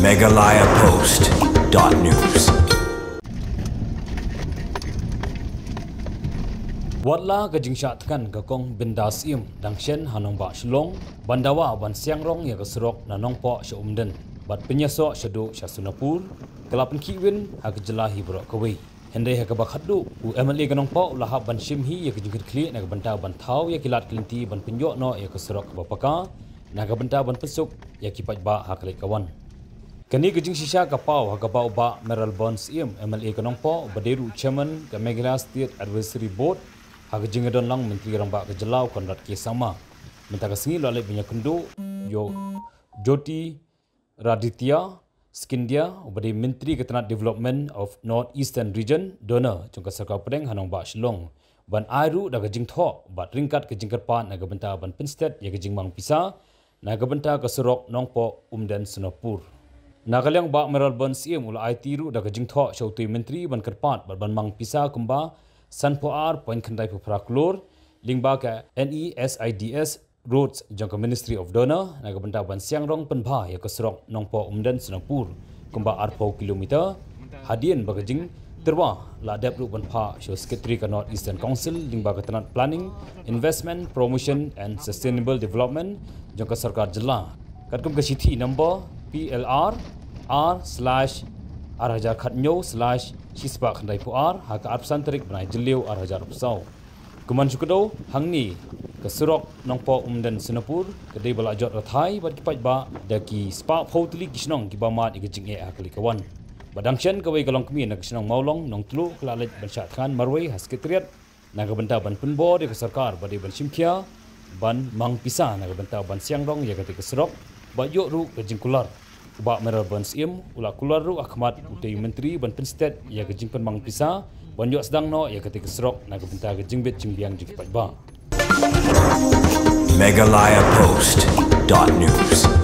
megalayapost.news. Watla gajing syatkan gakong bindas im dangsyen hanong ba shlong bandawa ban siang rong ya kesrok nanong po syumden bat penyesok syadu syasunapur kelapan kiwin agjelahi brok kawi hende ha kabak hadu u MLA ganong po lahab ban shimhi ya kejingkir kli na banta ban thau ya kilat kelinti ban penjok no ya kesrok bapaka na banta ban pesuk ya kipat ba haklik kawan kani gajing shisha kapau ha kapau ba Meral Bonds im MLA ganong po baderu chairman ke Meghalaya State Advisory Board Haga jingadon lang Menteri Rambak Kejelau Konrad K. Sama. Mentaka sengi lalai punya kendu yo Joti Raditya Skindia ubadi Menteri Ketenat Development of North Eastern Region Dona jangka Serkau Pedeng Hanong Ba Shillong. Ban airu daga jing thok bat ringkat ke jing kerpan naga benta ban Pinstet ya ke jing mang pisa naga benta ke Serok Nongpo Umden Sunapur. Nagalyang ba Meral Bonds im ula aitiru daga jing thok syautui Menteri ban kerpat bat ban mang pisa kumba Sanpoar Point Kendai Puperakulur Lingba ke NESIDS Roads jangka Ministry of Donor naga benda ban siang rong penbha ya kesrok Nongpo Umden Sunapur kumba arpau kilometer hadien bagajing terwa la dep ru ban pha show secretary ke North Eastern Council Lingba ke Tenat Planning Investment Promotion and Sustainable Development jangka Sarkar Jela katkum ke sithi number PLR R/R /Shispa Khandai Puar haka arpsan terik benai jeliu R1000 pesau. Kuman syukado hangni ke Surok Nongpo Umden Sunapur kedai bala jot rathai bad kipat ba daki spa photli kisnong kibamat igejing e akali kawan. Badangsyan kawai galong kemi nak kisnong maulong nong tlu kelalet bansat khan marwai hasketриat naga benta ban penbo de sarkar bade ban simkia ban mang pisa naga benta ban siang rong ya ketika Surok ba yo ru kejing kular. Ba Meral Bonds im ula kular ru Ahmad utai Menteri ban Pinstet ya ke jingpan mang pisa ban yo sedang no ya ketika Serok naga benta ke jingbet jingbiang jikipat ba megalayapost.news.